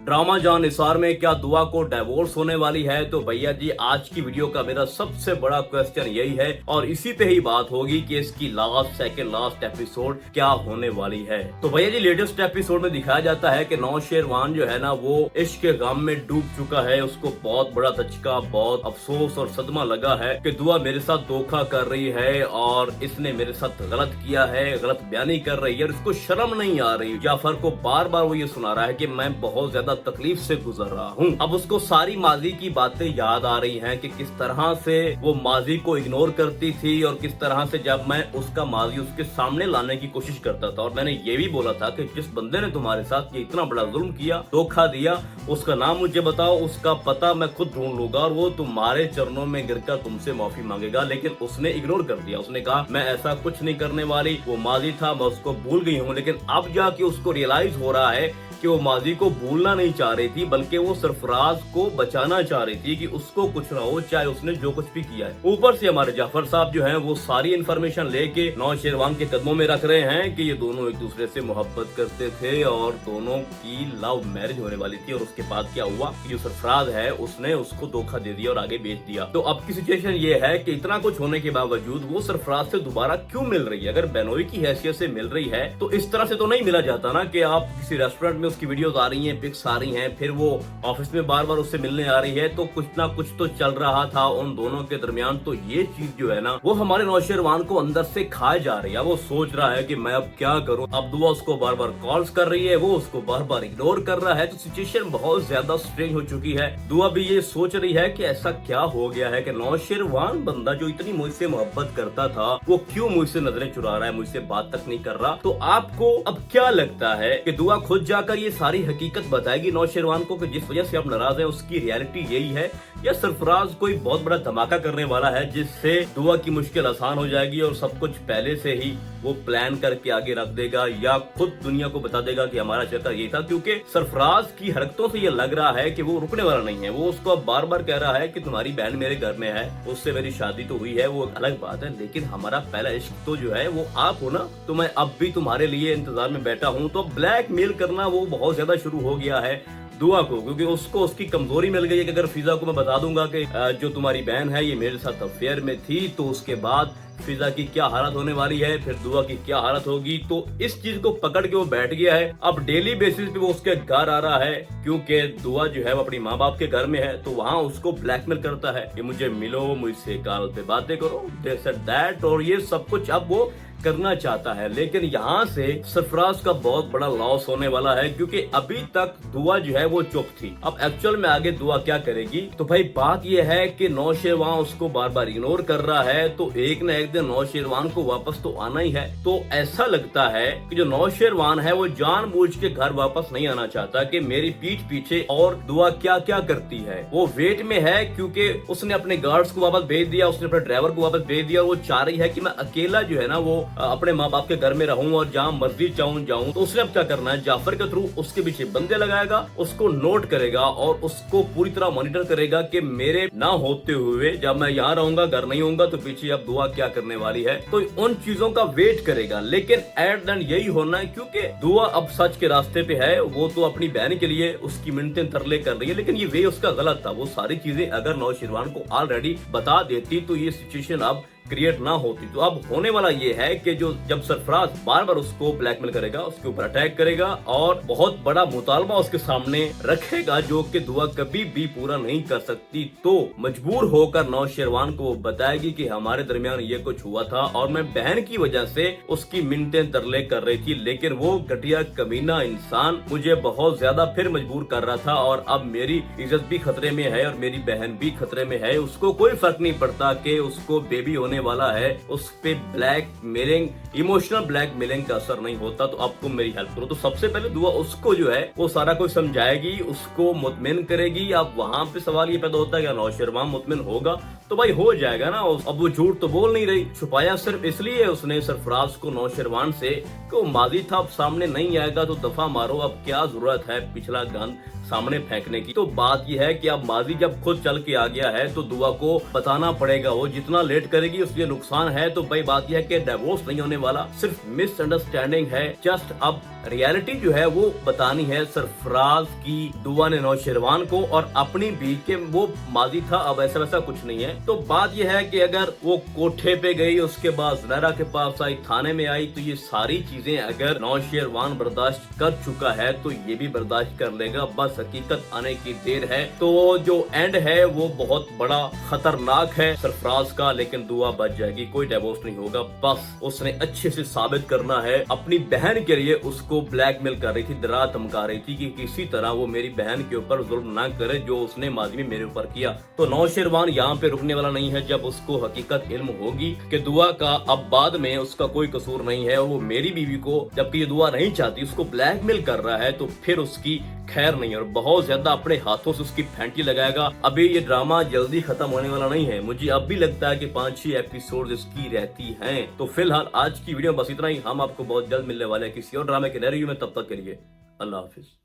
Drama जान निसार में क्या दुआ को डिवोर्स होने वाली है? तो भैया जी आज की वीडियो का मेरा सबसे बड़ा क्वेश्चन यही है और इसी पे ही बात होगी कि इसकी सेकंड लास्ट एपिसोड क्या होने वाली है। तो भैया जी लेटेस्ट एपिसोड में दिखाया जाता है कि नौशेरवान जो है ना वो इश्क के गम में डूब चुका है। उसको बहुत बड़ा धचका, बहुत अफसोस और सदमा लगा है कि दुआ मेरे साथ धोखा कर रही है और इसने मेरे साथ गलत किया है, गलत बयानी कर रही है और इसको शर्म नहीं आ रही। जाफर को बार बार वो ये सुना रहा है कि मैं बहुत ज्यादा तकलीफ से गुजर रहा हूँ। अब उसको सारी माजी की बातें याद आ रही हैं कि किस तरह से वो माजी को इग्नोर करती थी और किस तरह से जब मैं उसका माजी उसके सामने लाने की कोशिश करता था। और मैंने ये भी बोला था कि जिस बंदे ने तुम्हारे साथ ये इतना बड़ा जुल्म किया, धोखा दिया, उसका नाम मुझे बताओ, उसका पता मैं खुद ढूंढ लूंगा और वो तुम्हारे चरणों में गिरकर तुमसे माफी मांगेगा। लेकिन उसने इग्नोर कर दिया। उसने कहा मैं ऐसा कुछ नहीं करने वाली, वो माजी था, मैं उसको भूल गई हूँ। लेकिन अब जाके उसको रियलाइज हो रहा है कि वो माजी को भूलना नहीं चाह रही थी बल्कि वो सरफराज को बचाना चाह रही थी कि उसको कुछ ना हो, चाहे उसने जो कुछ भी किया है। ऊपर से हमारे जाफर साहब जो हैं वो सारी इन्फॉर्मेशन लेके नौशेरवान के कदमों में रख रहे हैं कि ये दोनों एक दूसरे से मोहब्बत करते थे और दोनों की लव मैरिज होने वाली थी। और उसके बाद क्या हुआ कि जो सरफराज है उसने उसको धोखा दे दिया और आगे बेच दिया। तो अब की सिचुएशन ये है कि इतना कुछ होने के बावजूद वो सरफराज से दोबारा क्यों मिल रही है? अगर बहनोई की हैसियत से मिल रही है तो इस तरह से तो नहीं मिला जाता ना कि आप किसी रेस्टोरेंट में उसकी वीडियोस आ रही हैं, पिक्स आ रही हैं, फिर वो ऑफिस में बार बार उससे मिलने आ रही है, तो कुछ ना कुछ तो चल रहा था उन दोनों के दरमियान। तो ये चीज जो है ना वो हमारे नौशेरवान को अंदर से खाए जा रही है। वो सोच रहा है कि मैं अब क्या करूं। अब दुआ उसको बार बार कॉल्स कर रही है, वो उसको बार बार इग्नोर कर रहा है। तो सिचुएशन बहुत ज्यादा स्ट्रेंज हो चुकी है। दुआ भी ये सोच रही है कि ऐसा क्या हो गया है कि नौशेरवान बंदा जो इतनी मुझसे मोहब्बत करता था वो क्यों मुझसे नजरें चुरा रहा है, मुझसे बात तक नहीं कर रहा। तो आपको अब क्या लगता है कि दुआ खुद जाकर ये सारी हकीकत बताएगी नौशेरवान को कि जिस वजह से आप नाराज हैं उसकी रियलिटी यही है, या सरफराज कोई बहुत बड़ा धमाका करने वाला है जिससे दुआ की मुश्किल आसान हो जाएगी और सब कुछ पहले से ही वो प्लान करके आगे रख देगा, या खुद दुनिया को बता देगा कि हमारा चक्कर ये था। क्योंकि सरफराज की हरकतों से ये लग रहा है कि वो रुकने वाला नहीं है। वो उसको अब बार बार कह रहा है कि तुम्हारी बहन मेरे घर में है, उससे मेरी शादी तो हुई है, वो अलग बात है, लेकिन हमारा पहला इश्क तो जो है वो आप हो ना। तो मैं अब भी तुम्हारे लिए इंतजार में बैठा हूँ। तो ब्लैकमेल करना वो बहुत ज्यादा शुरू हो गया है दुआ को, क्योंकि उसको उसकी कमजोरी मिल गई है कि अगर फिजा को मैं बता दूंगा कि जो तुम्हारी बहन है ये मेरे साथ अफेयर में थी, तो उसके बाद फिजा की क्या हालत होने वाली है, फिर दुआ की क्या हालत होगी। तो इस चीज को पकड़ के वो बैठ गया है। अब डेली बेसिस पे वो उसके घर आ रहा है क्योंकि दुआ जो है वो अपनी माँ बाप के घर में है, तो वहाँ उसको ब्लैकमेल करता है कि मुझे मिलो, मुझसे कॉल पे बातें करो, दिस एंड दैट, और ये सब कुछ अब वो करना चाहता है। लेकिन यहाँ से सरफराज का बहुत बड़ा लॉस होने वाला है क्योंकि अभी तक दुआ जो है वो चुप थी। अब एक्चुअल में आगे दुआ क्या करेगी? तो भाई बात ये है कि नौशेरवान उसको बार बार इग्नोर कर रहा है, तो एक न एक दिन नौशेरवान को वापस तो आना ही है। तो ऐसा लगता है कि जो नौशेरवान है वो जानबूझ के घर वापस नहीं आना चाहता कि मेरी पीठ पीछे और दुआ क्या क्या करती है। वो वेट में है क्योंकि उसने अपने गार्ड्स को वापस भेज दिया, उसने अपने ड्राइवर को वापस भेज दिया और वो चाह रही है कि मैं अकेला जो है ना वो अपने माँ बाप के घर में रहूं और जहाँ मर्जी चाहूं जाऊं। तो उसने अब क्या करना है, जाफर के थ्रू उसके पीछे बंदे लगाएगा, उसको नोट करेगा और उसको पूरी तरह मॉनिटर करेगा कि मेरे ना होते हुए जब मैं यहाँ रहूंगा, घर नहीं होऊंगा, तो पीछे अब दुआ क्या करने वाली है। तो उन चीजों का वेट करेगा। लेकिन एट द एंड यही होना है क्योंकि दुआ अब सच के रास्ते पे है। वो तो अपनी बहन के लिए उसकी मिन्नतें तरले कर रही है, लेकिन ये वे उसका गलत था। वो सारी चीजें अगर नौशेरवान को ऑलरेडी बता देती तो ये सिचुएशन अब क्रिएट ना होती। तो अब होने वाला ये है कि जो जब सरफराज बार बार उसको ब्लैकमेल करेगा, उसके ऊपर अटैक करेगा और बहुत बड़ा मुतालबा उसके सामने रखेगा जो कि दुआ कभी भी पूरा नहीं कर सकती, तो मजबूर होकर नौशेरवान को बताएगी कि हमारे दरमियान ये कुछ हुआ था और मैं बहन की वजह से उसकी मिन्नतें तरले कर रही थी, लेकिन वो घटिया कमीना इंसान मुझे बहुत ज्यादा फिर मजबूर कर रहा था और अब मेरी इज्जत भी खतरे में है और मेरी बहन भी खतरे में है। उसको कोई फर्क नहीं पड़ता कि उसको बेबी होने वाला है, उस पे black mailing, emotional black mailing का असर नहीं होता। तो अब तुम मेरी हेल्प करो। तो सबसे पहले दुआ उसको जो है वो सारा कुछ समझाएगी, उसको मुतमिन करेगी। अब वहां पे सवाल ये पैदा होता है कि नौशेरवान मुतमिन होगा? तो भाई हो जाएगा ना। अब वो झूठ तो बोल नहीं रही, छुपाया सिर्फ इसलिए उसने सरफराज को नौशेरवान से कि वो माजी था, अब सामने नहीं आएगा तो दफा मारो, अब क्या जरूरत है पिछला गंद सामने फेंकने की। तो बात यह है कि अब माजी जब खुद चल के आ गया है तो दुआ को बताना पड़ेगा। वो जितना लेट करेगी उसके नुकसान है। तो भाई बात यह है कि डिवोर्स नहीं होने वाला, सिर्फ मिसअंडरस्टैंडिंग है। जस्ट अब रियलिटी जो है वो बतानी है सरफराज की दुआ ने नौशेरवान को और अपनी भी के वो माजी था, अब ऐसा वैसा कुछ नहीं है। तो बात यह है कि अगर वो कोठे पे गई, उसके बाद ज़ुनैरा के पास आई, थाने में आई, तो ये सारी चीजें अगर नौशेरवान बर्दाश्त कर चुका है तो ये भी बर्दाश्त कर लेगा, बस हकीकत आने की देर है। तो जो एंड है वो बहुत बड़ा खतरनाक है सरफराज का, लेकिन दुआ बच जाएगी, कोई डिवोर्स नहीं होगा। बस उसने अच्छे से साबित करना है, अपनी बहन के लिए उसको ब्लैकमेल कर रही थी, डरा धमका रही थी कि किसी तरह वो मेरी बहन के ऊपर जुल्म ना करे जो उसने माजी में मेरे ऊपर किया। तो नौशेरवान यहाँ पे रुकने वाला नहीं है। जब उसको हकीकत इल्म होगी कि दुआ का अब बाद में उसका कोई कसूर नहीं है, वो मेरी बीवी को, जबकि ये दुआ नहीं चाहती, उसको ब्लैकमेल कर रहा है, तो फिर उसकी खैर नहीं, और बहुत ज्यादा अपने हाथों से उसकी फैंटी लगाएगा। अभी ये ड्रामा जल्दी खत्म होने वाला नहीं है, मुझे अब भी लगता है कि 5-6 एपिसोड इसकी रहती हैं। तो फिलहाल आज की वीडियो बस इतना ही, हम आपको बहुत जल्द मिलने वाले हैं किसी और ड्रामे के नए रिव्यू में, तब तक के लिए अल्लाह हाफिज।